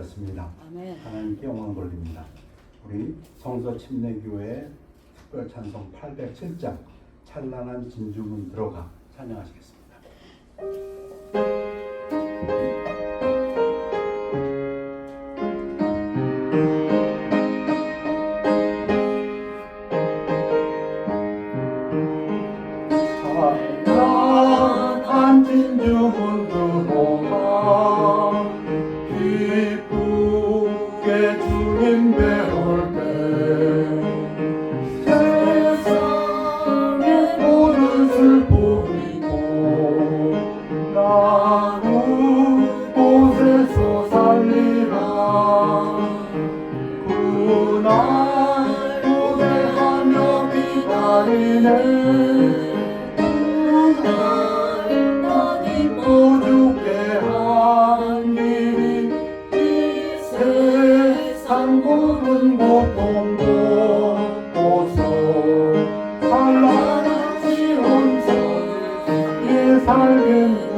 하셨습니다. 아멘. 하나님께 영광 돌립니다. 우리 성서 침례교회 특별 찬송 807장 찬란한 진주문 들어가 찬양하시겠습니다. 찬란한 진주문 들어가 기쁘게 주님 배울 때 세상의 모든 슬픔이고 나는 곳에서 살리라. 그날 고대하며 기다리네. 모든 고통도 벗어 찬란한 지원성에 살겠네.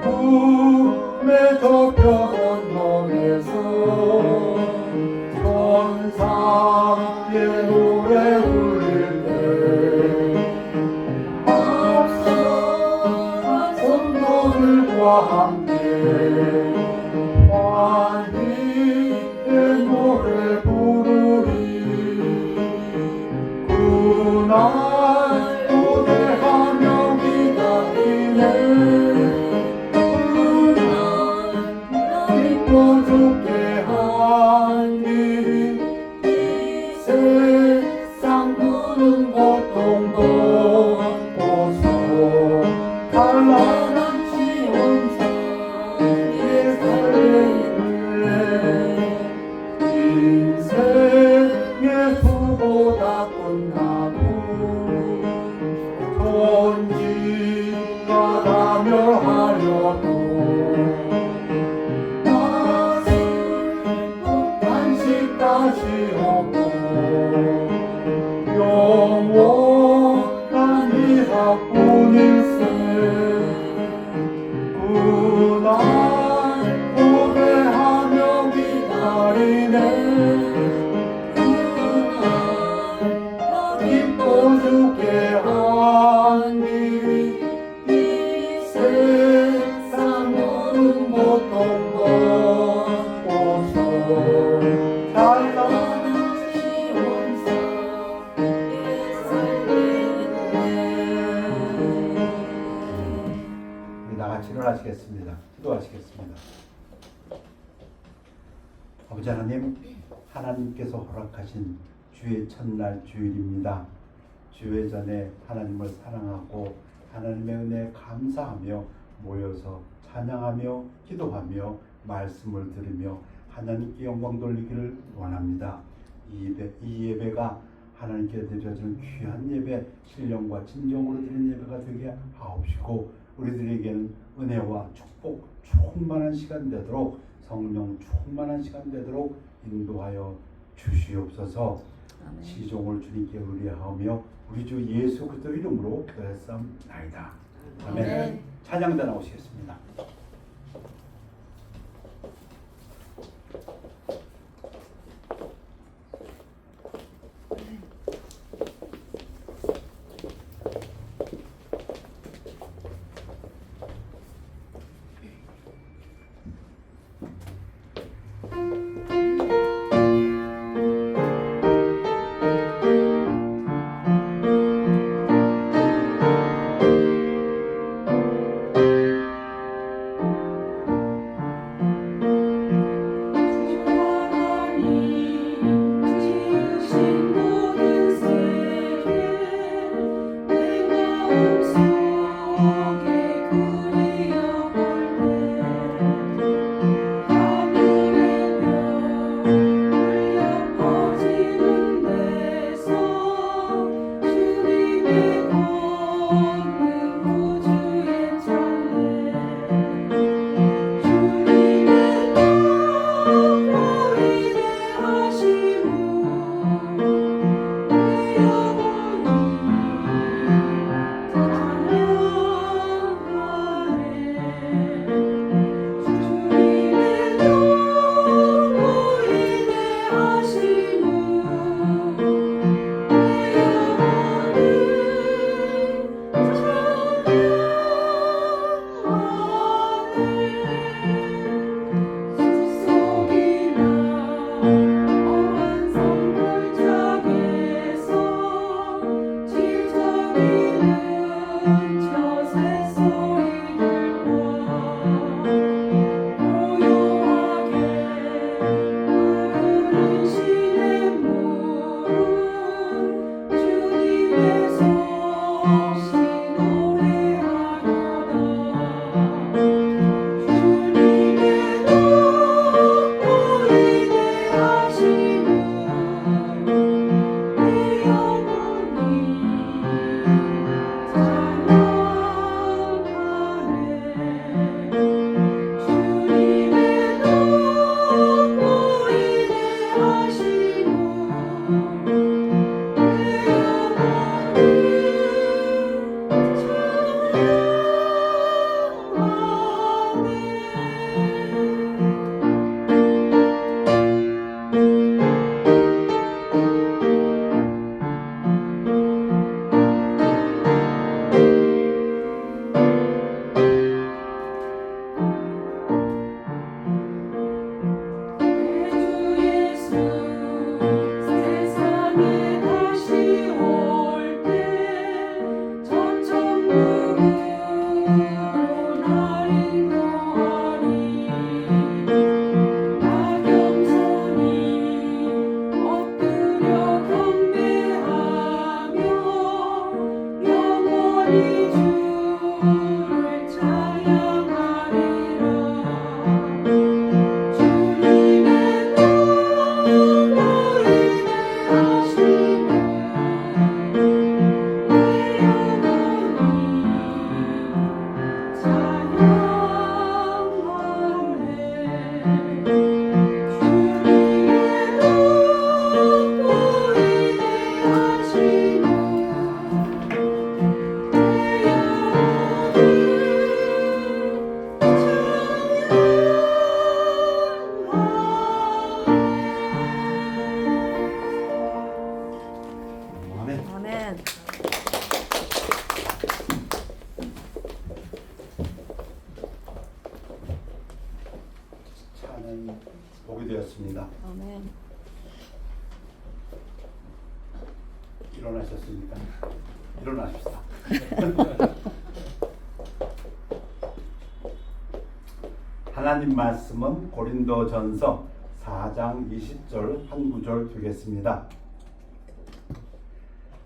죽음의 저편 언덕에서 천사의 노래 울릴 때 앞서간 성도들과 함께 환희의 노래 부르리. 그날 고대하며 기다리네. 그날 기뻐 죽게 하니 이 세상 모든 고통도 벗어 찬란한 지원상에 인생의 수고 다 끝나고 전지가라며 하려도 나 슬픈 간식 다시 없고 영원한 이하뿐일세. 그날 고대하며 기다리네. 기뻐 죽게 하니 이 세상 모든 고통도 벗어 찬란한 지원상에 살겠네. 우리 나같이 일어나시겠습니다. 기도하시겠습니다. 아버지 하나님, 하나님께서 허락하신 주의 첫날 주일입니다. 주의 전에 하나님을 사랑하고 하나님의 은혜에 감사하며 모여서 찬양하며 기도하며 말씀을 들으며 하나님께 영광 돌리기를 원합니다. 이 예배가 하나님께 드려지는 귀한 예배, 신령과 진정으로 드리는 예배가 되게 하옵시고 우리들에게는 은혜와 축복 충만한 시간 되도록 성령 충만한 시간 되도록 인도하여 주시옵소서. 아멘. 시종을 주님께 의뢰하며 우리 주 예수 그리스도 이름으로 기도했사옵나이다. 아멘. 아멘. 찬양대 나오시겠습니다. 아멘. 복이 되었습니다. 아멘. 일어나셨습니까? 일어나십시다. 하나님 말씀은 고린도전서 4장 20절 한 구절 두겠습니다.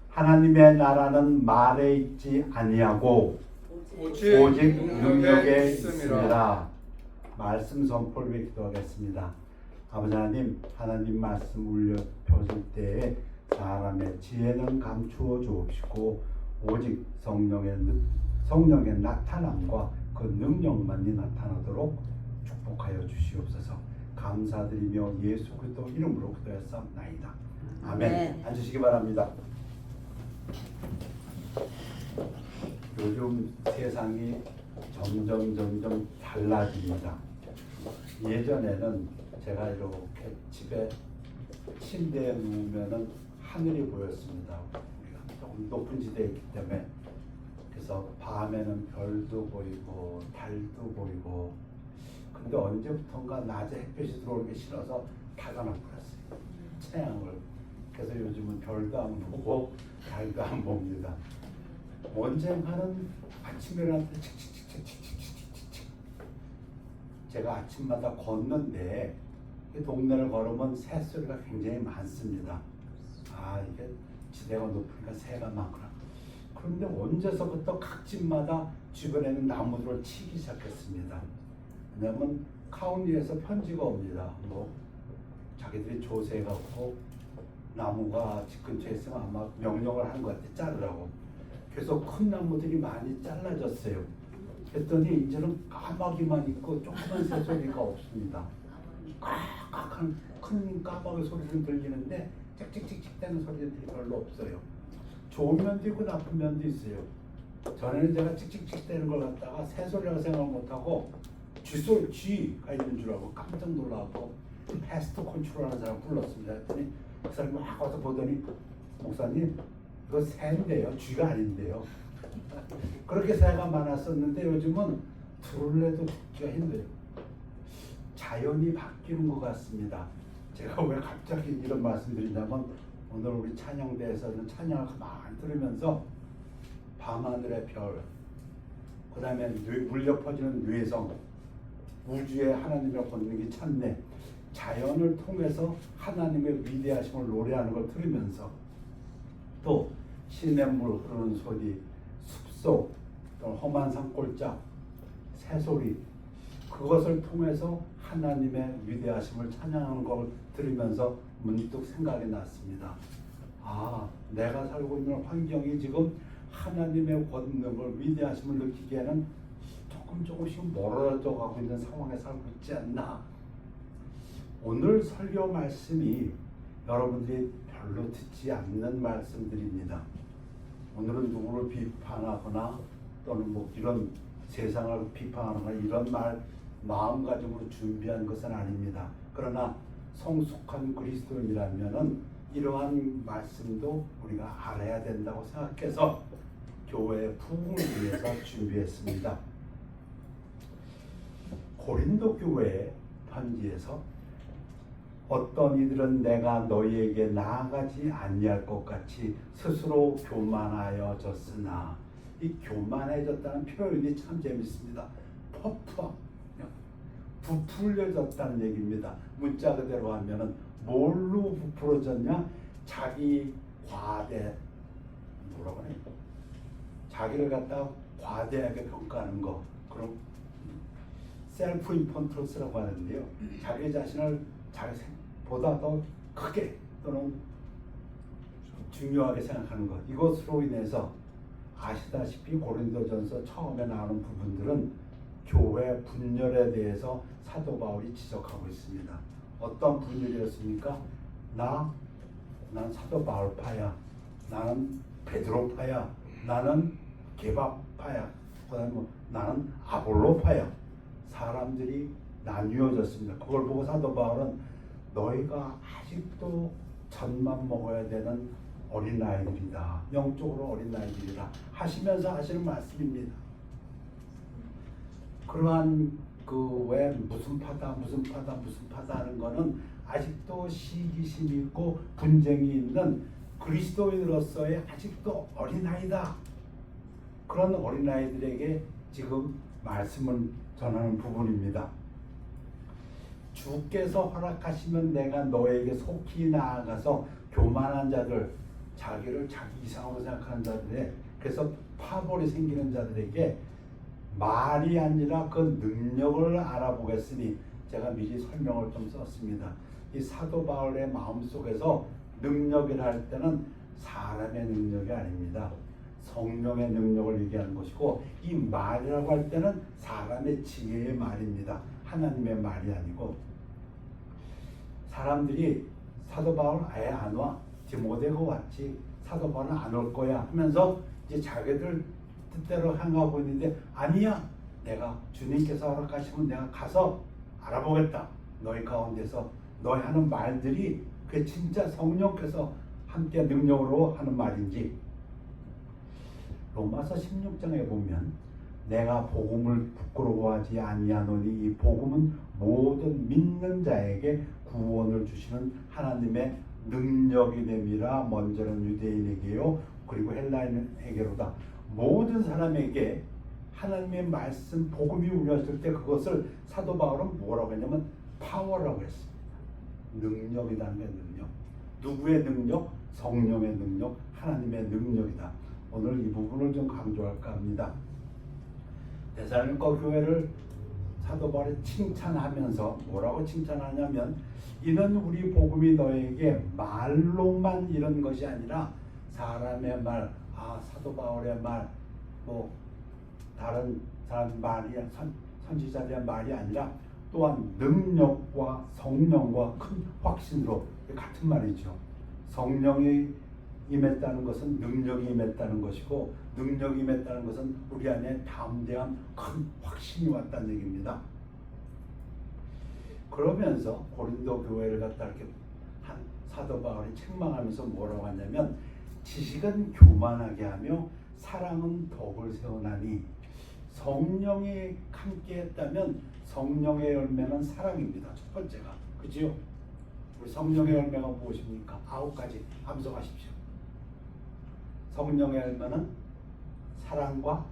하나님의 나라는 말에 있지 아니하고 오직 능력에 있습니다. 말씀 선포를 위해 기도하겠습니다. 아버지 하나님, 하나님 말씀 울려 펴줄 때에 사람의 지혜는 감추어 주옵시고 오직 성령의 나타남과 그 능력만이 나타나도록 축복하여 주시옵소서. 감사드리며 예수 그리스도 이름으로 기도했사옵나이다. 아멘. 앉으시기 바랍니다. 요즘 세상이 점점 달라집니다. 예전에는 제가 이렇게 집에 침대에 누우면은 하늘이 보였습니다. 우리가 조금 높은 지대에 있기 때문에. 그래서 밤에는 별도 보이고 달도 보이고. 근데 언제부턴가 낮에 햇볕이 들어오는 게 싫어서 닫아놔 버렸어요. 태양을. 그래서 요즘은 별도 안 보고 달도 안 봅니다. 언젠가는 아침에 일어날 때 칙칙칙칙칙칙칙칙. 제가 아침마다 걷는데 이 동네를 걸으면 새소리가 굉장히 많습니다. 아, 이게 지대가 높으니까 새가 많구나. 그런데 언제서부터 각 집마다 주변에는 나무들을 치기 시작했습니다. 왜냐면 카운티에서 편지가 옵니다. 뭐 자기들이 조세해갖고 나무가 집 근처에 있으면 아마 명령을 한 것 같아, 자르라고. 그래서 큰 나무들이 많이 잘라졌어요. 그랬더니 이제는 까마귀만 있고 조그만 새소리가 없습니다. 꽉꽉한 큰 까마귀 소리는 들리는데 찍찍찍찍 대는 소리들이 별로 없어요. 좋은 면도 있고 나쁜 면도 있어요. 전에는 제가 찍찍찍 대는 걸 갖다가 새소리라고 생각을 못하고 쥐가 있는 줄 알고 깜짝 놀라고 패스트 컨트롤하는 사람 불렀습니다. 했더니 그 사람이 막 와서 보더니 목사님 이거 새인데요, 쥐가 아닌데요. 그렇게 새가 많았었는데 요즘은 둘레도 죽기가 힘들어요. 자연이 바뀌는 것 같습니다. 제가 왜 갑자기 이런 말씀드리냐면 오늘 우리 찬양대에서는 찬양을 가만히 들으면서 밤하늘의 별, 그 다음에 울려 퍼지는 뇌성, 우주에 하나님의 권능이 찾네, 자연을 통해서 하나님의 위대하심을 노래하는 걸 들으면서 또 시냇물 흐르는 소리, 숲속, 또 험한 산골짜, 새소리, 그것을 통해서 하나님의 위대하심을 찬양하는 걸 들으면서 문득 생각이 났습니다. 아, 내가 살고 있는 환경이 지금 하나님의 권능을, 위대하심을 느끼기에는 조금씩 멀어져 가고 있는 상황에 살고 있지 않나. 오늘 설교 말씀이 여러분들이 별로 듣지 않는 말씀들입니다. 오늘은 누구를 비판하거나 또는 뭐 이런 세상을 비판하거나 이런 마음가짐으로 준비한 것은 아닙니다. 그러나 성숙한 그리스도인이라면은 이러한 말씀도 우리가 알아야 된다고 생각해서 교회의 부흥을 위해서 준비했습니다. 고린도 교회의 편지에서 어떤 이들은 내가 너희에게 나아가지 아니할 것 같이 스스로 교만하여졌으나, 이 교만해졌다는 표현이 참 재밌습니다. 퍼프업, 부풀려졌다는 얘기입니다. 문자 그대로 하면은 뭘로 부풀어졌냐? 자기 과대, 뭐라고 해요? 자기를 갖다 과대하게 평가하는 거. 그럼 셀프 임포턴스라고 하는데요. 자기 자신을 자기보다 더 크게 또는 중요하게 생각하는 것. 이것으로 인해서 아시다시피 고린도전서 처음에 나오는 부분들은 교회 분열에 대해서 사도 바울이 지적하고 있습니다. 어떤 분열이었습니까? 난 사도 바울파야, 나는 베드로파야, 나는 게바파야, 그다음에 나는 아볼로파야. 사람들이 나뉘어졌습니다. 그걸 보고 사도 바울은 너희가 아직도 젖만 먹어야 되는 어린아이들이다, 영적으로 어린아이들이라 하시면서 하시는 말씀입니다. 그러한 그 왜 무슨 파다 하는 거는 아직도 시기심이 있고 분쟁이 있는 그리스도인으로서의 아직도 어린아이다. 그런 어린아이들에게 지금 말씀을 전하는 부분입니다. 주께서 허락하시면 내가 너에게 속히 나아가서 교만한 자들, 자기를 자기 이상으로 생각하는 자들에, 그래서 파벌이 생기는 자들에게 말이 아니라 그 능력을 알아보겠으니, 제가 미리 설명을 좀 썼습니다. 이 사도 바울의 마음속에서 능력이라 할 때는 사람의 능력이 아닙니다. 성령의 능력을 얘기하는 것이고, 이 말이라고 할 때는 사람의 지혜의 말입니다. 하나님의 말이 아니고. 사람들이 사도 바울 아예 안 와, 디모데가 왔지, 사도 바울은 안 올 거야 하면서 이제 자기들 뜻대로 향하고 있는데, 아니야, 내가 주님께서 허락하시면 내가 가서 알아보겠다. 너희 가운데서 너희 하는 말들이 그게 진짜 성령께서 함께 능력으로 하는 말인지. 로마서 16장에 보면 내가 복음을 부끄러워하지 아니하노니 이 복음은 모든 믿는 자에게 구원을 주시는 하나님의 능력이 됨이라. 먼저는 유대인에게요 그리고 헬라인에게로다. 모든 사람에게 하나님의 말씀 복음이 울렸을 때 그것을 사도 바울은 뭐라고 했냐면 파워라고 했습니다. 능력이라는 게 능력. 누구의 능력? 성령의 능력, 하나님의 능력이다. 오늘 이 부분을 좀 강조할까 합니다. 데살로니가 교회를 사도 바울이 칭찬하면서 뭐라고 칭찬하냐면, 이는 우리 복음이 너에게 말로만 이런 것이 아니라 사람의 말, 사도 바울의 말, 뭐 다른 사람 말이, 선지자들의 말이 아니라 또한 능력과 성령과 큰 확신으로, 같은 말이죠. 성령이 임했다는 것은 능력이 임했다는 것이고, 능력이 임했다는 것은 우리 안에 담대한 큰 확신이 왔다는 얘기입니다. 그러면서 고린도 교회를 갖다 이렇게 한 사도 바울이 책망하면서 뭐라고 하냐면, 지식은 교만하게 하며 사랑은 덕을 세우나니. 성령이 함께 했다면 성령의 열매는 사랑입니다. 첫 번째가. 그죠? 우리 성령의 열매가 무엇입니까? 9가지 암송하십시오. 성령의 열매는 사랑과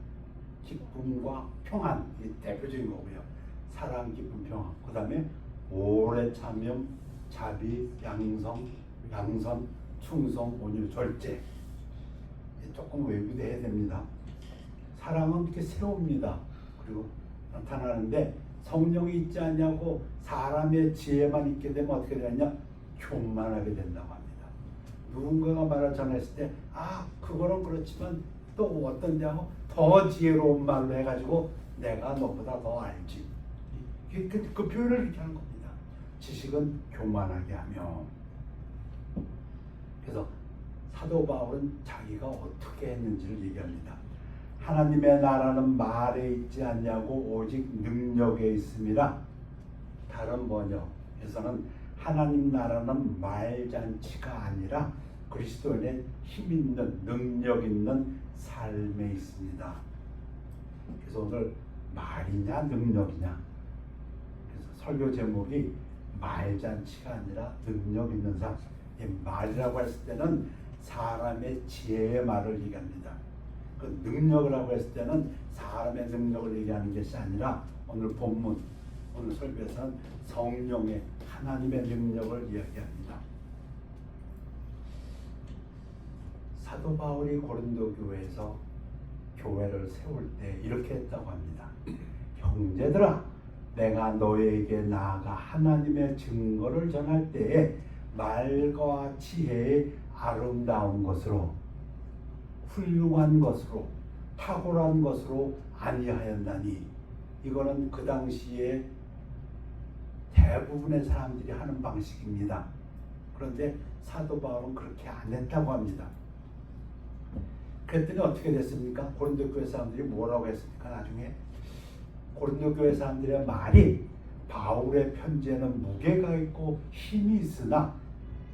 기쁨과 평안, 이 대표적인 거고요. 사랑, 기쁨, 평안. 그 다음에 오래 참음, 자비, 양선, 충성, 온유, 절제. 조금 외부돼야 됩니다. 사랑은 이렇게 세웁니다. 그리고 나타나는데, 성령이 있지 않냐고 사람의 지혜만 있게 되면 어떻게 되냐? 교만하게 된다고 합니다. 누군가가 말을 전했을 때, 그거는 그렇지만 또 어떤 데하고 더 지혜로운 말로 해가지고 내가 너보다 더 알지. 그 표현을 이렇게 하는 겁니다. 지식은 교만하게 하며. 그래서 사도 바울은 자기가 어떻게 했는지를 얘기합니다. 하나님의 나라는 말에 있지 않냐고 오직 능력에 있음이라. 다른 번역에서는 하나님 나라는 말잔치가 아니라 그리스도인의 힘 있는, 능력 있는 삶에 있습니다. 그래서 오늘 말이냐 능력이냐, 그래서 설교 제목이 말잔치가 아니라 능력 있는 삶. 이 말이라고 했을 때는 사람의 지혜의 말을 얘기합니다. 그 능력이라고 했을 때는 사람의 능력을 얘기하는 것이 아니라, 오늘 본문, 오늘 설교에서는 성령의, 하나님의 능력을 이야기합니다. 사도 바울이 고린도 교회에서 교회를 세울 때 이렇게 했다고 합니다. 형제들아, 내가 너에게 나아가 하나님의 증거를 전할 때에 말과 지혜의 아름다운 것으로, 훌륭한 것으로, 탁월한 것으로 아니하였나니. 이거는 그 당시에 대부분의 사람들이 하는 방식입니다. 그런데 사도 바울은 그렇게 안 했다고 합니다. 그랬더니 어떻게 됐습니까? 고린도 교회 사람들이 뭐라고 했습니까? 나중에 고린도 교회 사람들의 말이, 바울의 편지에는 무게가 있고 힘이 있으나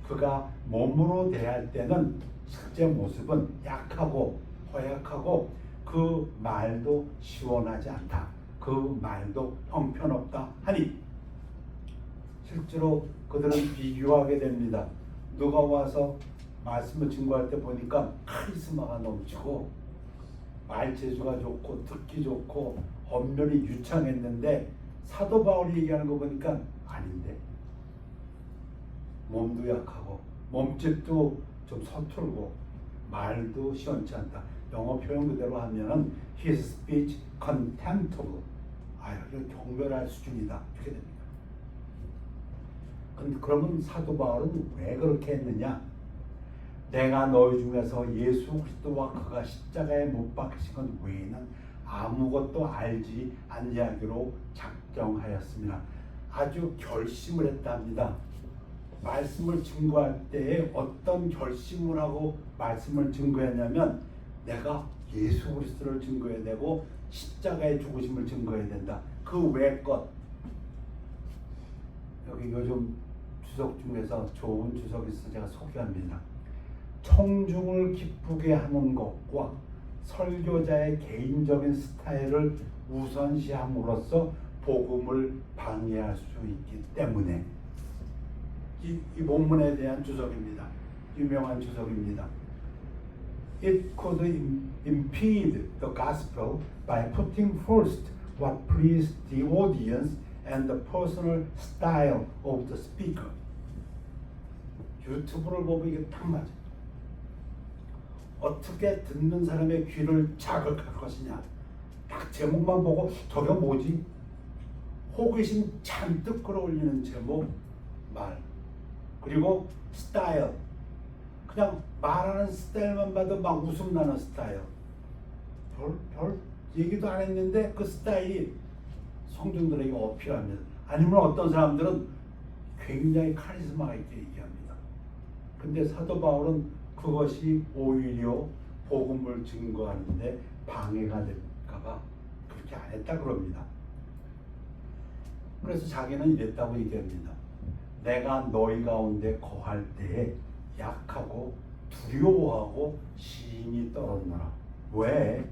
그가 몸으로 대할 때는 실제 모습은 약하고 허약하고 그 말도 시원하지 않다. 그 말도 형편없다 하니 실제로 그들은 비교하게 됩니다. 누가 와서 말씀을 증거할 때 보니까 카리스마가 넘치고 말재주가 좋고 듣기 좋고 언변이 유창했는데 사도 바울이 얘기하는 거 보니까 아닌데 몸도 약하고 몸집도 좀 서툴고 말도 시원치 않다. 영어 표현 그대로 하면은 his speech contemptible. 이거 경멸할 수준이다. 이렇게 됩니다. 그러면 사도 바울은 왜 그렇게 했느냐? 내가 너희 중에서 예수 그리스도와 그가 십자가에 못 박히신 것 외에는 아무것도 알지 아니하기로 작정하였습니다. 아주 결심을 했답니다. 말씀을 증거할 때에 어떤 결심을 하고 말씀을 증거했냐면 내가 예수 그리스도를 증거해야 되고 십자가의 죽으심을 증거해야 된다. 그 외 것 여기 요즘 주석 중에서 좋은 주석이 있어서 제가 소개합니다. 청중을 기쁘게 하는 것과 설교자의 개인적인 스타일을 우선시함으로써 복음을 방해할 수 있기 때문에 이 본문에 대한 주석입니다. 유명한 주석입니다. It could impede the gospel by putting first what pleased the audience and the personal style of the speaker. 유튜브를 보면 이게 딱 맞아요. 어떻게 듣는 사람의 귀를 자극할 것이냐. 딱 제목만 보고 저게 뭐지? 호기심 잔뜩 끌어올리는 제목, 말. 그리고 스타일. 그냥 말하는 스타일만 봐도 막 웃음 나는 스타일. 별 얘기도 안 했는데 그 스타일이 성중들에게 어필합니다. 아니면 어떤 사람들은 굉장히 카리스마가 있게 얘기합니다. 근데 사도 바울은 그것이 오히려 복음을 증거하는데 방해가 될까봐 그렇게 안 했다 그럽니다. 그래서 자기는 이랬다고 얘기합니다. 내가 너희 가운데 거할 때에 약하고 두려워하고 심히 떨었노라. 왜?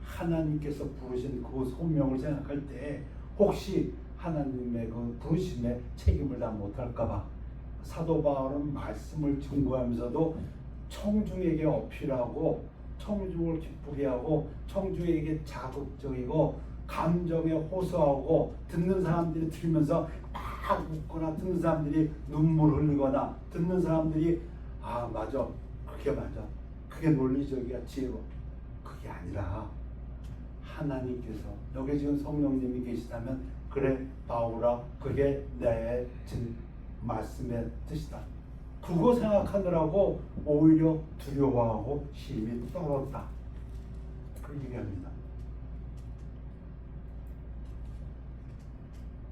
하나님께서 부르신 그 소명을 생각할 때 혹시 하나님의 그 부르심에 책임을 다 못할까봐 사도 바울은 말씀을 증거하면서도 청중에게 어필하고 청중을 기쁘게 하고 청중에게 자극적이고 감정에 호소하고 듣는 사람들이 들으면서 막 웃거나 듣는 사람들이 눈물 흘리거나 듣는 사람들이 맞아 그게 맞아 그게 논리적이야 지혜로 그게 아니라 하나님께서 여기 지금 성령님이 계시다면 그래 바울아 그게 내 말씀의 뜻이다. 그거 생각하느라고 오히려 두려워하고 힘이 떨었다. 그 얘기합니다.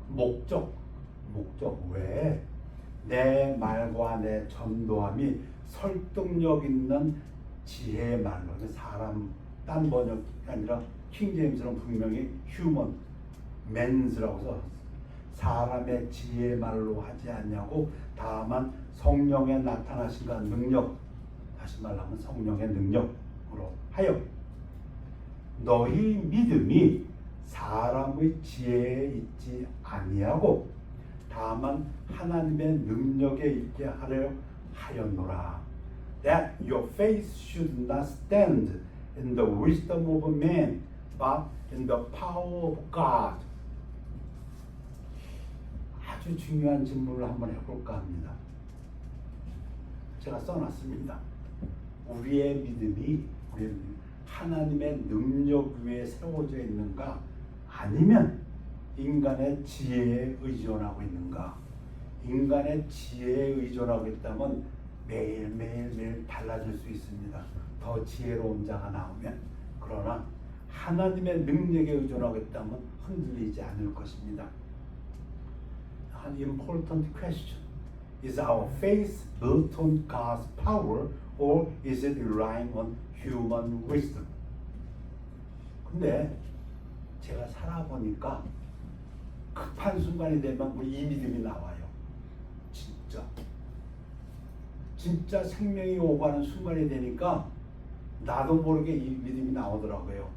목적 왜? 내 말과 내 전도함이 설득력 있는 지혜의 말로 사람 딴 번역이 아니라 킹제임스는 분명히 human mens라고 써서 사람의 지혜의 말로 하지 않냐고 다만 성령의 나타나신가 능력 다시 말하면 성령의 능력으로 하여 너희 믿음이 사람의 지혜에 있지 아니하고 다만 하나님의 능력에 있게 하려 하였노라. That your faith should not stand in the wisdom of man, but in the power of God. 아주 중요한 질문을 한번 해볼까 합니다. 제가 써놨습니다. 우리의 믿음이 하나님의 능력 위에 세워져 있는가 아니면 인간의 지혜에 의존하고 있는가. 인간의 지혜에 의존하고 있다면 매일 달라질 수 있습니다. 더 지혜로운 자가 나오면. 그러나 하나님의 능력에 의존하고 있다면 흔들리지 않을 것입니다. An important question. Is our faith built on God's power or is it relying on human wisdom? 근데 제가 살아보니까 급한 순간이 되면 이 믿음이 나와요. 진짜 생명이 오가는 순간이 되니까 나도 모르게 이 믿음이 나오더라고요.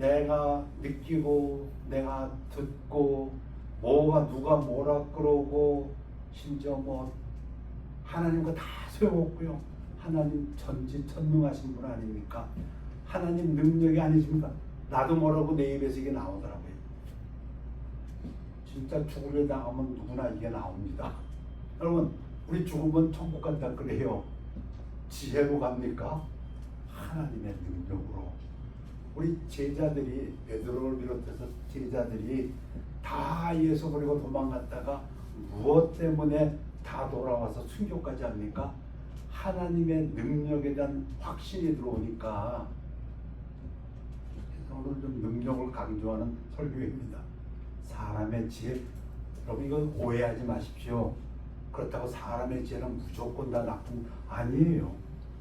내가 느끼고 내가 듣고 뭐가 누가 뭐라 그러고 심지어 뭐 하나님 거 다 소용없고요. 하나님 전지전능하신 분 아닙니까? 하나님 능력이 아니십니까? 나도 모르고 내 입에서 이게 나오더라고요. 진짜 죽으려 당하면 누구나 이게 나옵니다. 여러분, 우리 죽으면 천국 간다 그래요. 지혜로 갑니까? 하나님의 능력으로. 우리 제자들이, 베드로를 비롯해서 제자들이 다 예수 버리고 도망갔다가 무엇 때문에 다 돌아와서 순교까지 합니까? 하나님의 능력에 대한 확신이 들어오니까. 그래서 오늘 좀 능력을 강조하는 설교입니다. 사람의 지혜, 여러분 이건 오해하지 마십시오. 그렇다고 사람의 지혜는 무조건 다 나쁜 아니에요.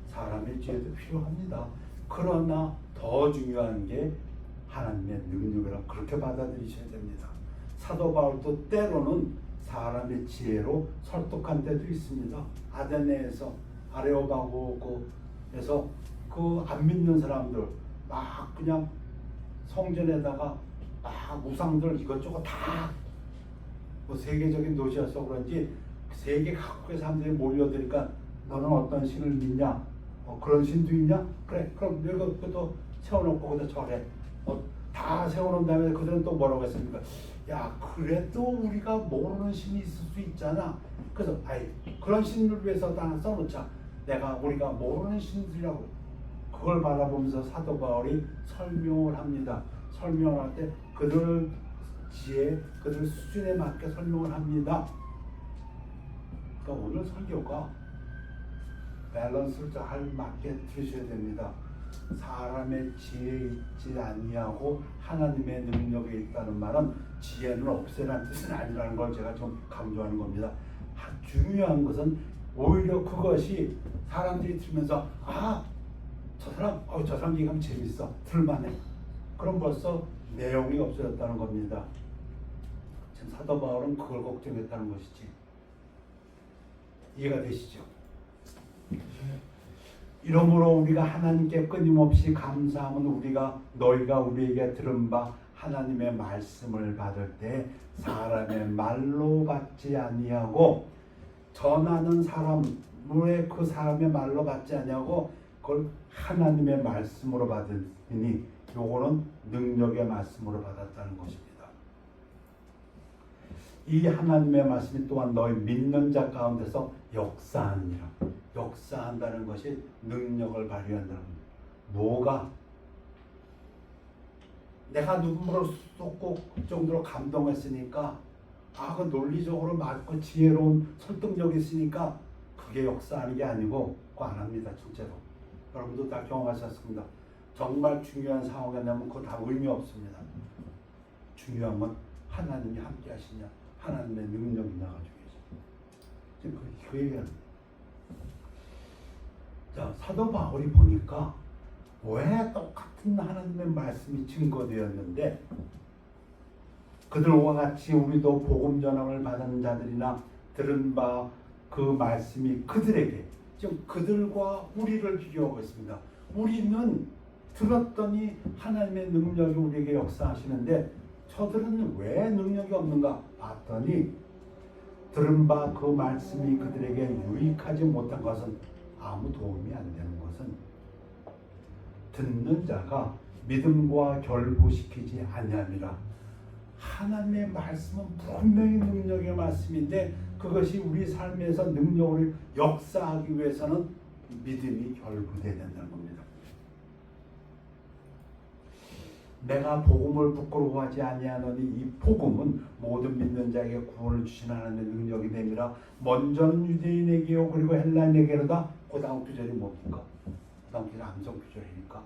사람의 지혜도 필요합니다. 그러나 더 중요한 게 하나님의 능력이라고 그렇게 받아들이셔야 됩니다. 사도 바울도 때로는 사람의 지혜로 설득한 때도 있습니다. 아테네에서 아레오바고에서 그 안 믿는 사람들 막 그냥 성전에다가 막 우상들 이것저것 다 뭐 세계적인 도시여서 그런지 세계 각국의 사람들이 몰려드니까 너는 어떤 신을 믿냐? 그런 신도 있냐? 그래, 그럼 내가 그것도 세워놓고 거기다 절해. 다 세워놓은 다음에 그들은 또 뭐라고 했습니까? 야, 그래도 우리가 모르는 신이 있을 수 있잖아. 그래서 그런 신을 위해서 다 써놓자. 우리가 모르는 신들이라고. 그걸 바라보면서 사도 바울이 설명을 합니다. 설명할 때 그들 지혜, 그들 수준에 맞게 설명을 합니다. 그러니까 오늘 설교가 밸런스를 잘 맞게 들으셔야 됩니다. 사람의 지혜에 있지 아니하고 하나님의 능력에 있다는 말은 지혜는 없애라는 뜻은 아니라는 걸 제가 좀 강조하는 겁니다. 중요한 것은 오히려 그것이 사람들이 들으면서 저 사람 얘기하면 재밌어, 들만해. 그럼 벌써 내용이 없어졌다는 겁니다. 지금 사도 바울은 그걸 걱정했다는 것이지. 이해가 되시죠? 이러므로 우리가 하나님께 끊임없이 감사하면 너희가 우리에게 들은 바 하나님의 말씀을 받을 때 사람의 말로 받지 아니하고 전하는 사람 왜 그 사람의 말로 받지 아니하고 그걸 하나님의 말씀으로 받으니 요거는 능력의 말씀으로 받았다는 것입니다. 이 하나님의 말씀이 또한 너희 믿는 자 가운데서 역사하니라. 역사한다는 것이 능력을 발휘한다는 겁니다. 뭐가? 내가 눈물을 쏟고 그 정도로 감동했으니까 그 논리적으로 맞고 지혜로운 설득력이 있으니까 그게 역사하는 게 아니고 그거 안 합니다. 진짜로. 여러분도 다 경험하셨습니다. 정말 중요한 상황에 되면 그거 다 의미 없습니다. 중요한 건 하나님이 함께 하시냐, 하나님의 능력이 나가지고 계십니다. 지금 그 얘기합니다. 자, 사도 바울이 보니까 왜 똑같은 하나님의 말씀이 증거되었는데 그들과 같이 우리도 복음 전함을 받은 자들이나 들은 바 그 말씀이 그들에게, 지금 그들과 우리를 비교하고 있습니다. 우리는 들었더니 하나님의 능력이 우리에게 역사하시는데 저들은 왜 능력이 없는가 봤더니 들은 바 그 말씀이 그들에게 유익하지 못한 것은, 아무 도움이 안 되는 것은 듣는 자가 믿음과 결부시키지 아니함이라. 하나님의 말씀은 분명히 능력의 말씀인데 그것이 우리 삶에서 능력을 역사하기 위해서는 믿음이 결부되어야 된다는 겁니다. 내가 복음을 부끄러워하지 아니하노니 이 복음은 모든 믿는 자에게 구원을 주시는 하나님의 능력이 됨이라. 먼저는 유대인에게요 그리고 헬라인에게로다. 그 다음 구절이 뭡니까? 그 다음 구절이 암송 구절이니까.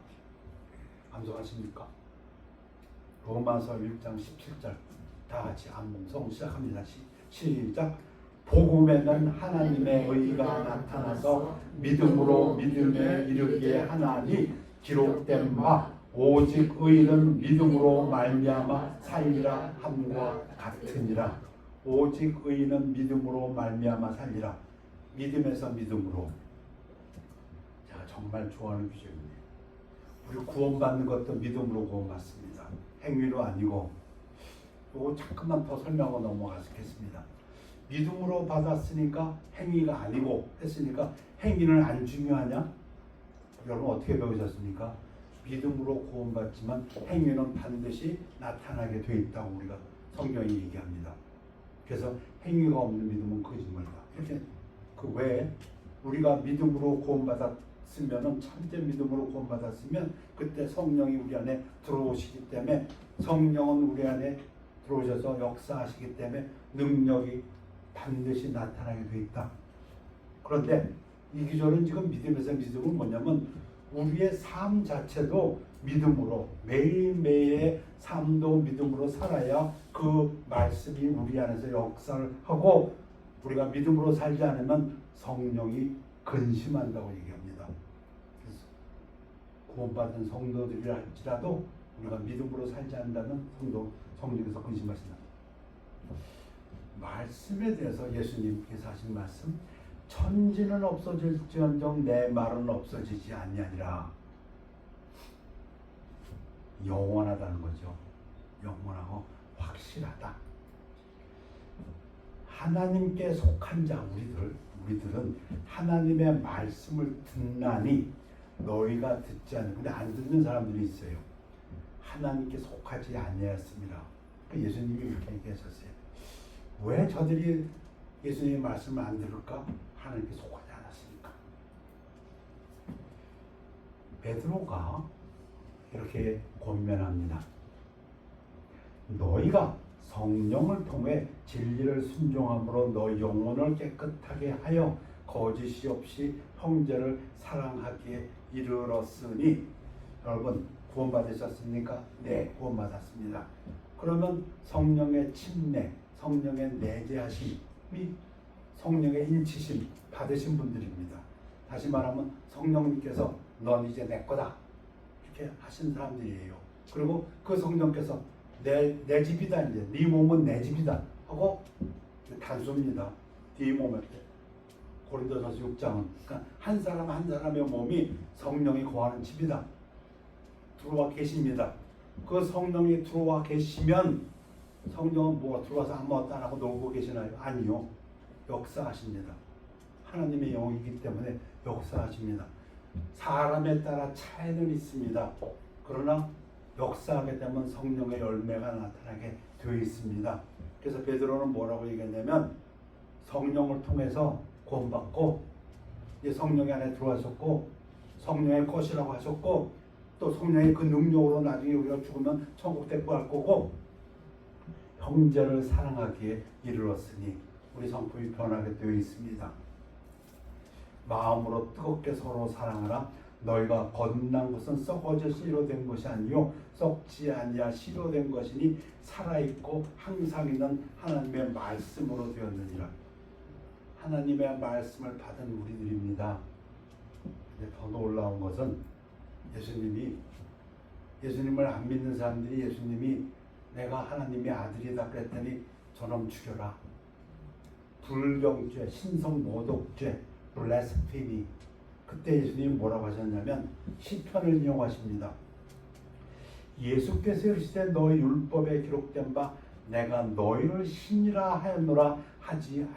암송하십니까? 로마서 1장 17절 다 같이 암송 시작합니다. 시작. 복음에는 하나님의 의가 나타나서 믿음으로 믿음에 이르게 하나니 기록된 바 오직 의는 믿음으로 말미암아 살리라 함과 같으니라. 오직 의는 믿음으로 말미암아 살리라. 믿음에서 믿음으로. 제가 정말 좋아하는 구절입니다. 우리 구원받는 것도 믿음으로 구원받습니다. 행위로 아니고. 요거 잠깐만 더 설명하고 넘어가겠습니다. 믿음으로 받았으니까 행위가 아니고 했으니까 행위는 안 중요하냐? 여러분 어떻게 배우셨습니까? 믿음으로 구원받지만 행위는 반드시 나타나게 돼 있다고 우리가 성경이 얘기합니다. 그래서 행위가 없는 믿음은 거짓말이다. 이렇게 그 외에 우리가 믿음으로 구원받았으면은 참된 믿음으로 구원받았으면 그때 성령이 우리 안에 들어오시기 때문에 성령은 우리 안에 들어오셔서 역사하시기 때문에 능력이 반드시 나타나게 돼 있다. 그런데 이 기절은 지금 믿음에서 믿음은 뭐냐면 우리의 삶 자체도 믿음으로 매일매일의 삶도 믿음으로 살아야 그 말씀이 우리 안에서 역사를 하고 우리가 믿음으로 살지 않으면 성령이 근심한다고 얘기합니다. 그래서 구원받은 성도들이라 할지라도 우리가 믿음으로 살지 않는다면 성령께서 근심하신다. 말씀에 대해서 예수님께서 하신 말씀, 천지는 없어질지언정 내 말은 없어지지 아니하리라. 영원하다는 거죠. 영원하고 확실하다. 하나님께 속한 자 우리들은 하나님의 말씀을 듣나니 너희가 듣지 않는, 근데 안 듣는 사람들이 있어요. 하나님께 속하지 아니하였습니다. 예수님이 이렇게 얘기하셨어요. 왜 저들이 예수님의 말씀을 안 들을까? 하나님께 속하지 않았으니까. 베드로가 이렇게 권면합니다. 너희가 성령을 통해 진리를 순종함으로 너 영혼을 깨끗하게 하여 거짓이 없이 형제를 사랑하기에 이르렀으니. 여러분 구원받으셨습니까? 네, 구원받았습니다. 그러면 성령의 침례, 성령의 내재하심이 성령의 인치심 받으신 분들입니다. 다시 말하면 성령님께서 넌 이제 내 거다 이렇게 하신 사람들이에요. 그리고 그 성령께서 내 집이다, 이제 네 몸은 내 집이다 하고 단수입니다. 네 몸에 고린도전서 6장은 그러니까 한 사람 한 사람의 몸이 성령이 거하는 집이다. 들어와 계십니다. 그 성령이 들어와 계시면 성령은 뭐 들어와서 아무것도 안 하고 놀고 계시나요? 아니요. 역사하십니다. 하나님의 영이기 때문에 역사하십니다. 사람에 따라 차이는 있습니다. 그러나 역사하게 되면 성령의 열매가 나타나게 되어 있습니다. 그래서 베드로는 뭐라고 얘기했냐면 성령을 통해서 구원받고 이제 성령이 안에 들어와셨고 성령의 것이라고 하셨고 또 성령의 그 능력으로 나중에 우리가 죽으면 천국 데리고 갈 거고 형제를 사랑하기에 이르렀으니 우리 성품이 변하게 되어 있습니다. 마음으로 뜨겁게 서로 사랑하라. 너희가 거듭난 것은 썩어져 씨로 된 것이 아니요 썩지 아니하 씨로 된 것이니 살아있고 항상 있는 하나님의 말씀으로 되었느니라. 하나님의 말씀을 받은 우리들입니다. 근데 더 놀라운 것은 예수님을 안 믿는 사람들이 예수님이 내가 하나님의 아들이다 그랬더니 저놈 죽여라. 불경죄, 신성모독죄, 블레스피미. 그때 예수님이 뭐라고 하셨냐면 시편을 인용하십니다. 예수께서 이르시되 너희 율법에 기록된 바 내가 너희를 신이라 하였노라 하지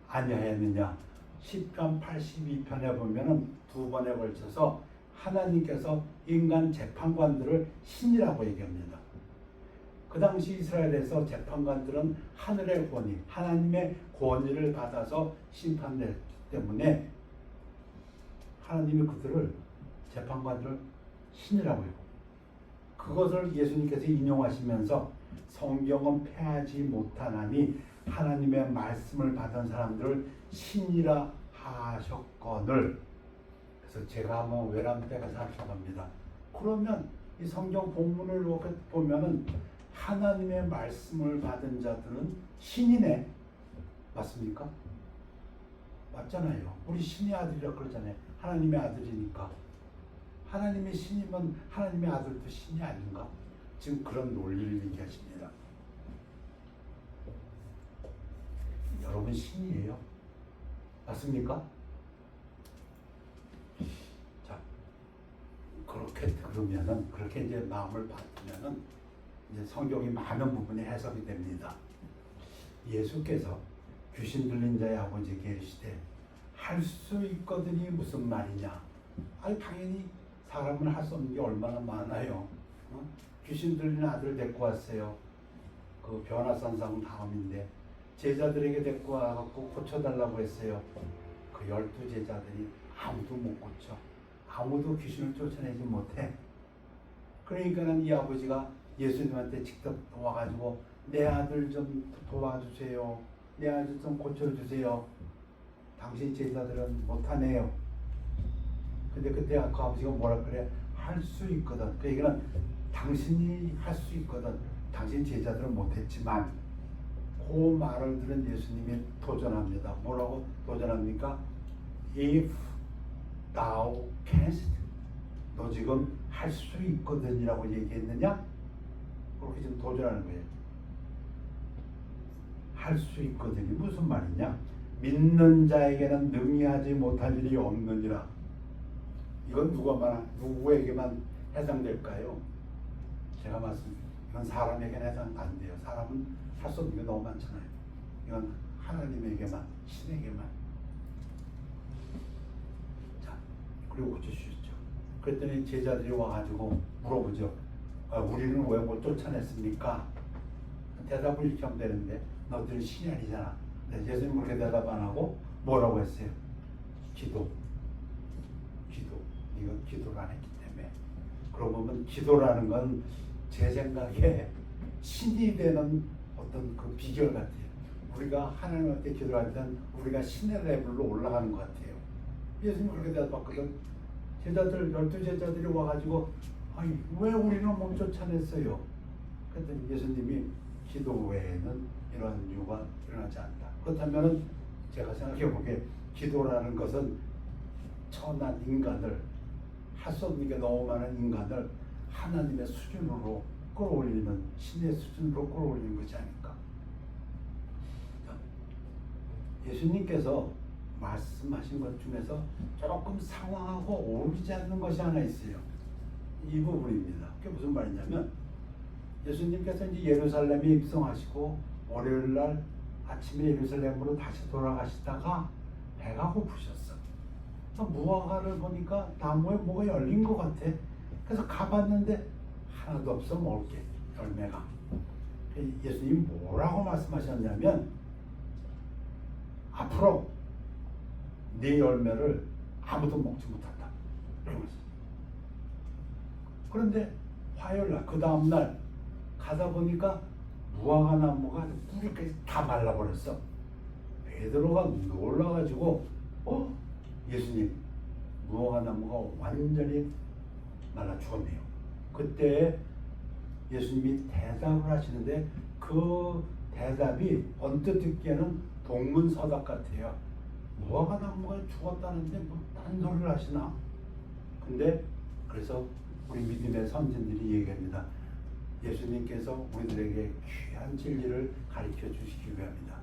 아니하였느냐. 시편 82편에 보면은 두 번에 걸쳐서 하나님께서 인간 재판관들을 신이라고 얘기합니다. 그 당시 이스라엘에서 재판관들은 하늘의 권위, 하나님의 권위를 받아서 심판됐기 때문에 하나님이 그들을 재판관들을 신이라고 해요. 그것을 예수님께서 인용하시면서 성경은 패하지 못하나니 하나님의 말씀을 받은 사람들을 신이라 하셨거늘. 그래서 제가 한번 외람 때가 살펴봅니다. 그러면 이 성경 본문을 보면은 하나님의 말씀을 받은 자들은 신이네. 맞습니까? 맞잖아요. 우리 신의 아들이라고 그러잖아요. 하나님의 아들이니까. 하나님의 신이면 하나님의 아들도 신이 아닌가? 지금 그런 논리를 얘기하십니다. 여러분 신이에요. 맞습니까? 자, 그러면은 그렇게 이제 마음을 받으면은 이제 성경이 많은 부분이 해석이 됩니다. 예수께서 귀신 들린 자의 아버지에게 이르시되 할 수 있거든이 무슨 말이냐? 아니 당연히 사람은 할 수 없는 게 얼마나 많아요. 귀신 들린 아들 데리고 왔어요. 그 변화산상 다음인데 제자들에게 데리고 와갖고 고쳐달라고 했어요. 그 12제자들이 아무도 못 고쳐. 아무도 귀신을 쫓아내지 못해. 그러니까는 이 아버지가 예수님한테 직접 와가지고 내 아들 좀 도와주세요. 내 아들 좀 고쳐주세요. 당신 제자들은 못하네요. 근데 그때 그 아버지가 뭐라 그래? 할 수 있거든. 그 얘기는 당신이 할 수 있거든. 당신 제자들은 못했지만 그 말을 들은 예수님이 도전합니다. 뭐라고 도전합니까? If thou canst. 너 지금 할 수 있거든이라고 얘기했느냐? 그렇게 지금 도전하는 거예요. 할 수 있거든이 무슨 말이냐? 믿는 자에게는 능히하지 못할 일이 없느니라. 이건 누구에게만 해당될까요? 제가 이건 사람에게는 해당 안 돼요. 사람은 할 수 없는 게 너무 많잖아요. 이건 하나님에게만, 신에게만. 자, 그리고 고쳐주셨죠. 그랬더니 제자들이 와가지고 물어보죠. 우리는 왜 못 쫓아냈습니까? 대답을 이렇게 하면 되는데 너희들은 신이 아니잖아. 예수님 그렇게 대답 안 하고 뭐라고 했어요? 기도. 이건 기도를 안 했기 때문에. 그러고 보면 기도라는 건 제 생각에 신이 되는 어떤 그 비결 같아요. 우리가 하나님한테 기도할 때는 우리가 신의 레벨로 올라가는 것 같아요. 예수님 그렇게 대답했거든. 제자들 12제자들이 와가지고 아니 왜 우리는 못 쫓아냈어요? 그랬더니 예수님이 기도 외에는 이런 이유가 일어나지 않다. 그렇다면 제가 생각해 보기에 기도라는 것은 천한 인간을 할 수 없는 게 너무 많은 인간을 하나님의 수준으로 끌어올리는 신의 수준으로 끌어올리는 것이 아닐까. 예수님께서 말씀하신 것 중에서 조금 상황하고 어울리지 않는 것이 하나 있어요. 이 부분입니다. 그게 무슨 말이냐면 예수님께서 이제 예루살렘에 입성하시고 월요일 날 아침에 예루살렘으로 다시 돌아가시다가 배가 고프셨어. 무화과를 보니까 나무에 뭐가 열린 것 같아. 그래서 가봤는데 하나도 없어 먹을 게 열매가. 예수님이 뭐라고 말씀하셨냐면 앞으로 네 열매를 아무도 먹지 못한다. 그런데 화요일 날 그 다음날 가다 보니까 무화과 나무가 뿌리까지 다 말라버렸어. 베드로가 놀라가지고 예수님 무화과 나무가 완전히 말라 죽었네요. 그때 예수님이 대답을 하시는데 그 대답이 언뜻 듣기에는 동문서답 같아요. 무화과 나무가 죽었다는데 뭐 딴 소리를 하시나? 근데 그래서 우리 믿음의 선진들이 얘기합니다. 예수님께서 우리들에게 귀한 진리를 가르쳐 주시기 위함이다.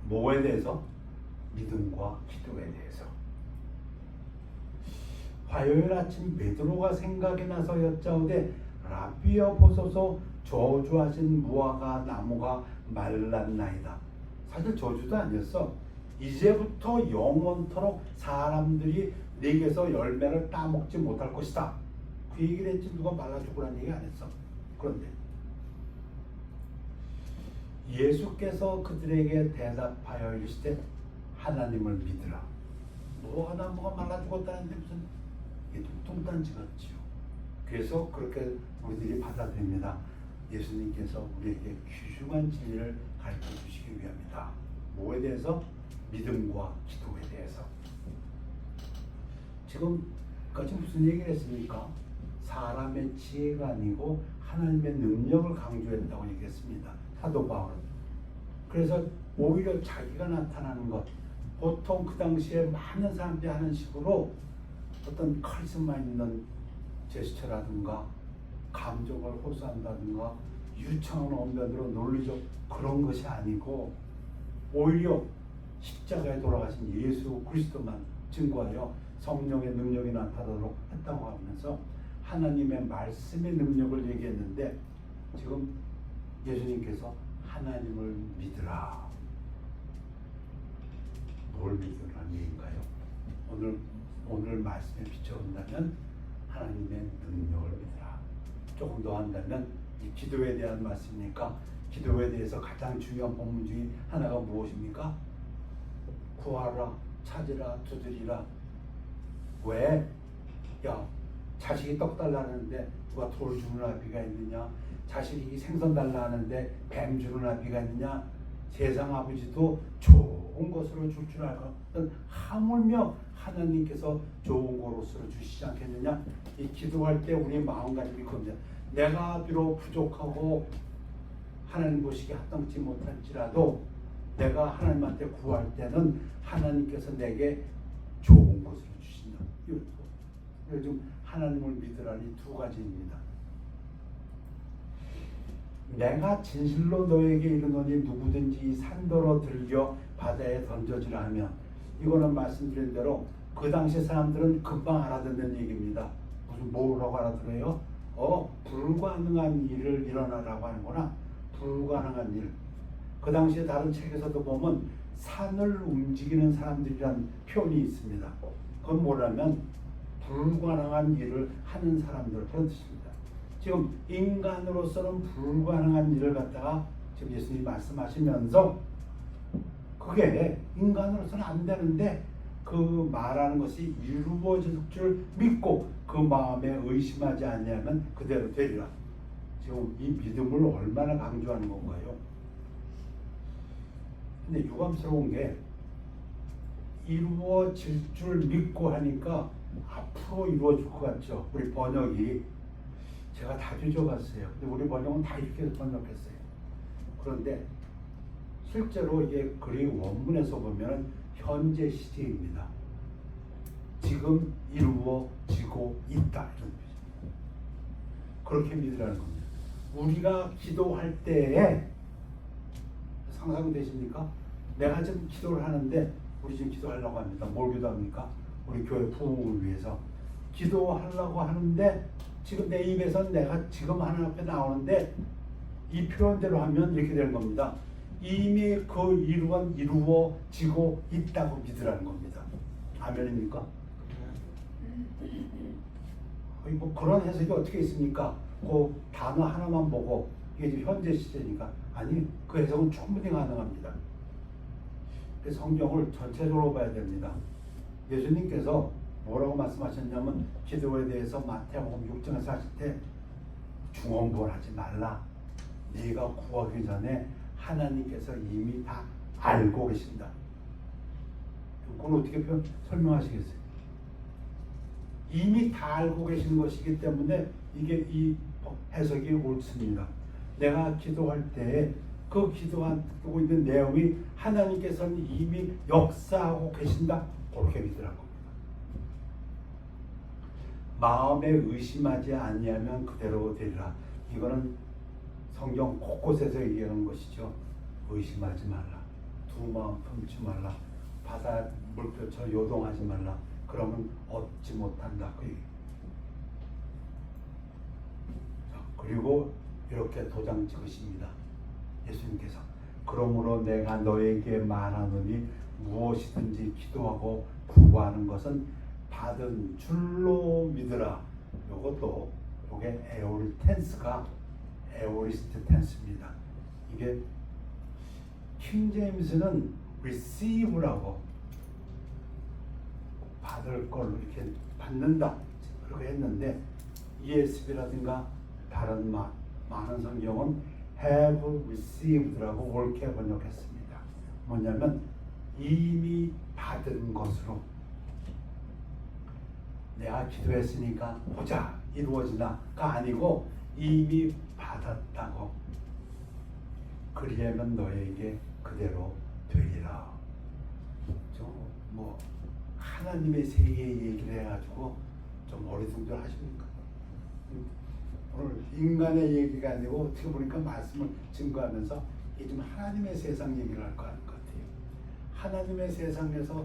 뭐에 대해서? 믿음과 기도에 대해서. 화요일 아침 베드로가 생각이 나서 여짜오되 라비여 보소서 저주하신 무화과 나무가 말랐나이다. 사실 저주도 아니었어. 이제부터 영원토록 사람들이 내게서 열매를 따먹지 못할 것이다. 그 얘기를 했지 누가 말라 죽으라는 얘기 안 했어. 그런데 예수께서 그들에게 대답하여 이르시되 하나님을 믿으라. 무화과 나무가 말라 죽었다는데 무슨 뚱딴지 같지요. 그래서 그렇게 우리들이 받아들입니다. 예수님께서 우리에게 귀중한 진리를 가르쳐 주시기 위함이다. 뭐에 대해서? 믿음과 기도에 대해서. 지금까지 무슨 얘기를 했습니까? 사람의 지혜가 아니고 하나님의 능력을 강조했다고 얘기했습니다. 사도 바울은. 그래서 오히려 자기가 나타나는 것, 보통 그 당시에 많은 사람들이 하는 식으로 어떤 카리스마 있는 제스처라든가 감정을 호소한다든가 유창한 언변으로 논리적 그런 것이 아니고 오히려 십자가에 돌아가신 예수 그리스도만 증거하여 성령의 능력이 나타나도록 했다고 하면서 하나님의 말씀의 능력을 얘기했는데 지금 예수님께서 하나님을 믿으라. 뭘 믿으라는 얘기인가요? 오늘 말씀에 비춰본다면 하나님의 능력을 믿으라. 조금 더 한다면 이 기도에 대한 말씀이니까 기도에 대해서 가장 중요한 본문 중에 하나가 무엇입니까? 구하라, 찾으라, 두드리라. 왜? 야, 자식이 떡 달라는데 누가 돌 주는 아비가 있느냐? 자식이 생선 달라는데 뱀 주는 아비가 있느냐? 세상 아버지도 좋은 것으로 줄 줄 알고 하물며 하나님께서 좋은 것으로 주시지 않겠느냐? 이 기도할 때 우리 마음가짐이 겁니다. 내가 비록 부족하고 하나님 보시기에 합당치 못할지라도 내가 하나님한테 구할 때는 하나님께서 내게 좋은 것으로 주신다. 요즘 하나님을 믿으라니 두 가지입니다. 내가 진실로 너에게 이르노니 누구든지 산더러 들겨 바다에 던져지라 하면, 이거는 말씀드린 대로 그 당시 사람들은 금방 알아듣는 얘기입니다. 무슨 뭐라고 알아들어요? 불가능한 일을 일어나라고 하는구나. 불가능한 일. 그 당시에 다른 책에서도 보면 산을 움직이는 사람들이란 표현이 있습니다. 그건 뭐냐면 불가능한 일을 하는 사람들, 그런 뜻입니다. 지금 인간으로서는 불가능한 일을 갖다가 지금 예수님이 말씀하시면서 그게 인간으로서는 안 되는데 그 말하는 것이 이루어질 줄 믿고 그 마음에 의심하지 않냐면 그대로 되리라. 지금 이 믿음을 얼마나 강조하는 건가요? 근데 유감스러운 게 이루어질 줄 믿고 하니까 앞으로 이루어질 것 같죠. 우리 번역이 제가 다 뒤져봤어요. 근데 우리 번역은 다 이렇게 번역했어요. 그런데 실제로 이게 그리고 원문에서 보면 현재 시제입니다. 지금 이루어지고 있다, 이런 뜻입니다. 그렇게 믿으라는 겁니다. 우리가 기도할 때에 상상되십니까? 내가 지금 기도를 하는데, 우리 지금 기도하려고 합니다. 뭘 기도합니까? 우리 교회 부흥을 위해서 기도하려고 하는데 지금 내 입에서 내가 지금 하나님 앞에 나오는데 이 표현대로 하면 이렇게 되는 겁니다. 이미 그 이루어지고 있다고 믿으라는 겁니다. 아멘입니까? 뭐 그런 해석이 어떻게 있습니까? 그 단어 하나만 보고 이게 지금 현재 시제니까. 아니, 그 해석은 충분히 가능합니다. 성경을 전체적으로 봐야 됩니다. 예수님께서 뭐라고 말씀하셨냐면 기도에 대해서 마태복음 6장에서 하실 때 중언부언하지 말라. 네가 구하기 전에 하나님께서 이미 다 알고 계신다. 그건 어떻게 설명하시겠어요? 이미 다 알고 계신 것이기 때문에 이게 이 해석이 옳습니다. 내가 기도할 때 그 기도하고 있는 내용이 하나님께서는 이미 역사하고 계신다. 그렇게 믿으라고 합니다. 마음에 의심하지 아니하면 그대로 되리라. 이거는 성경 곳곳에서 얘기하는 것이죠. 의심하지 말라. 두 마음 품지 말라. 바다 물결처럼 요동하지 말라. 그러면 얻지 못한다. 그 얘기. 그리고 이렇게 도장 찍으십니다. 예수님께서 그러므로 내가 너에게 말하노니 무엇이든지 기도하고 구하는 것은 받은 줄로 믿으라. 요게 에오리 텐스가 에오리스트 텐스입니다. 이게 킹제임스는 receive라고 받을 걸로 이렇게 받는다 그렇게 했는데 ESV라든가 다른 많은 성경은 have received라고 옳게 번역했습니다. 뭐냐면 이미 받은 것으로. 내가 기도했으니까 보자 이루어지나가 아니고 이미 받았다고. 그리하면 너에게 그대로 되리라. 뭐 하나님의 세계 얘기를 해가지고 좀 어리둥절하십니까? 오늘 인간의 얘기가 아니고 어떻게 보니까 말씀을 증거하면서 이게 좀 하나님의 세상 얘기를 할 것 같아요. 하나님의 세상에서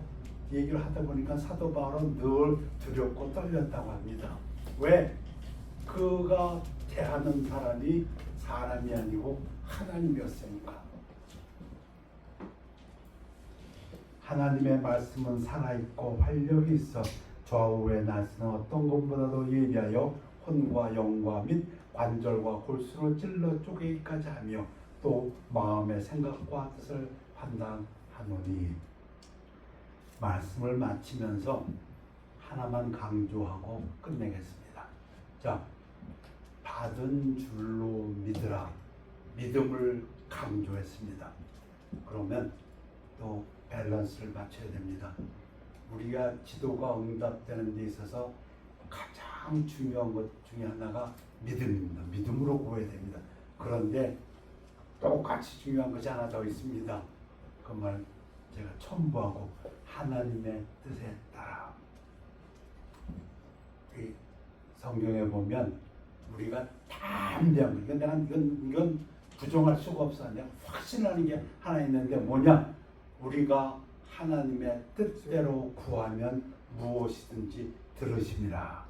얘기를 하다 보니까 사도 바울은 늘 두렵고 떨렸다고 합니다. 왜? 그가 대하는 사람이 사람이 아니고 하나님이었으니까. 하나님의 말씀은 살아있고 활력이 있어 좌우에 나서는 어떤 것보다도 예리하여 혼과 영과 및 관절과 골수로 찔러 쪼개기까지 하며 또 마음의 생각과 뜻을 판단하노니. 말씀을 마치면서 하나만 강조하고 끝내겠습니다. 자, 받은 줄로 믿으라. 믿음을 강조했습니다. 그러면 또 밸런스를 맞춰야 됩니다. 우리가 기도가 응답되는 데 있어서 가장 중요한 것 중에 하나가 믿음입니다. 믿음으로 구해야 됩니다. 그런데 똑같이 중요한 것이 하나 더 있습니다. 그 말 제가 첨부하고 하나님의 뜻에 따라. 이 성경에 보면 우리가 담대한 거, 이건 부정할 수가 없어. 내가 확신하는 게 하나 있는데 뭐냐? 우리가 하나님의 뜻대로 구하면 무엇이든지 들으심이라.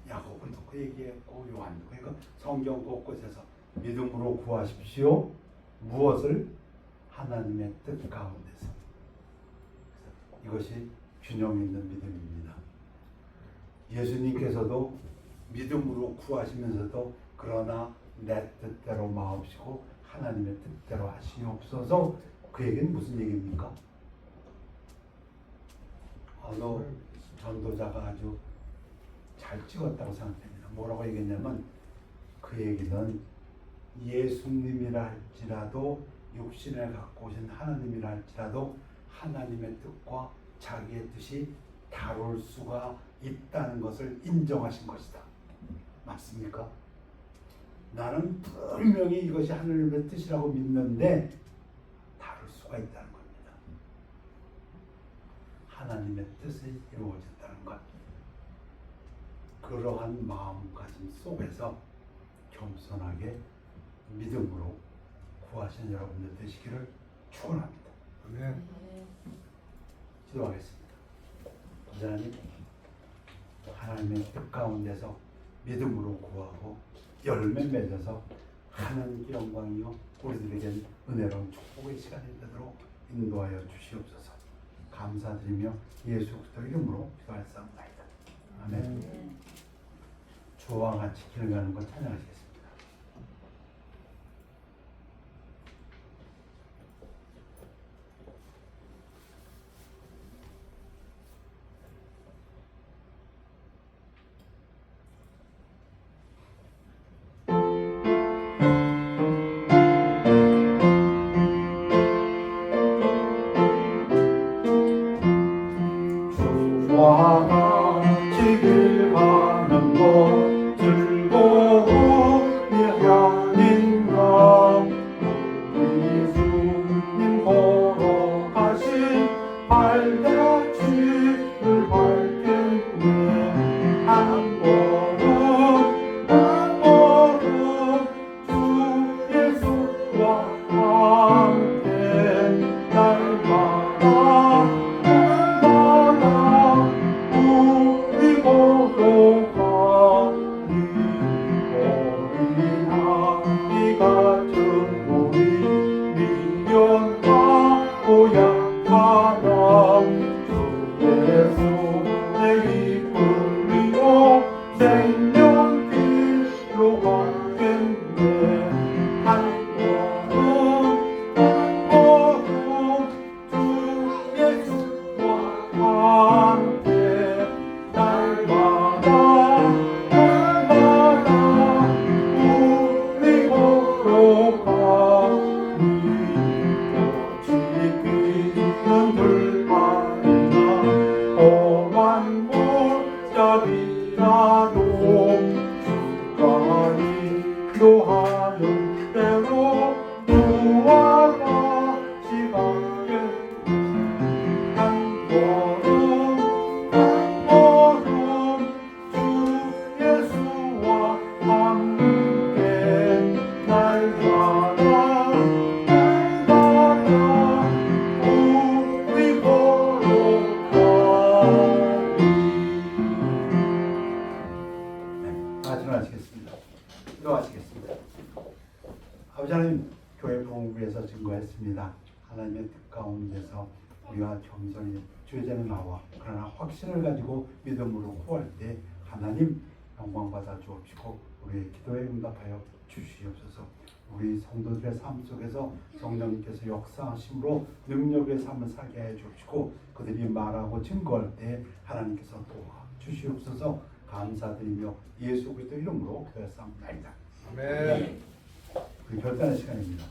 야고보도 그 얘기했고 요한도 그 성경 곳곳에서 믿음으로 구하십시오. 무엇을? 하나님의 뜻 가운데서. 이것이 균형 있는 믿음입니다. 예수님께서도 믿음으로 구하시면서도 그러나 내 뜻대로 마옵시고 하나님의 뜻대로 하시옵소서. 그 얘기는 무슨 얘기입니까? 어느 전도자가 아주 잘 찍었다고 생각됩니다. 뭐라고 얘기했냐면 그 얘기는 예수님이라 할지라도 육신을 갖고 오신 하나님이라 할지라도 하나님의 뜻과 자기의 뜻이 다를 수가 있다는 것을 인정하신 것이다. 맞습니까? 나는 분명히 이것이 하나님의 뜻이라고 믿는데 다를 수가 있다는 겁니다. 하나님의 뜻이 이루어진다는 것. 그러한 마음가짐 속에서 겸손하게 믿음으로 구하신 여러분들 되시기를 축원합니다. 아멘. 기도하겠습니다. 하나님, 하나님의 뜻 가운데서 믿음으로 구하고 열매 맺어서 하나님께 영광이요 우리들에겐 은혜로운 축복의 시간이 되도록 인도하여 주시옵소서. 감사드리며 예수 그리스도 이름으로 기도하였사옵나이다. 아멘. 주와 같이 길 가는 것 찬양하시겠습니다. 주와 같이 길 가는 것 즐거워 증거했습니다. 하나님의 뜻 가운데서 우리가 겸손히 죄제는 나와 그러나 확신을 가지고 믿음으로 구할 때 하나님 영광 받아 주옵시고 우리의 기도에 응답하여 주시옵소서. 우리 성도들의 삶 속에서 성령님께서 역사하심으로 능력의 삶을 살게 해 주시고 그들이 말하고 증거할 때 하나님께서 도와 주시옵소서. 감사드리며 예수 그리스도 이름으로 기도했사옵나이다. 아멘. 우리 결단의 시간입니다.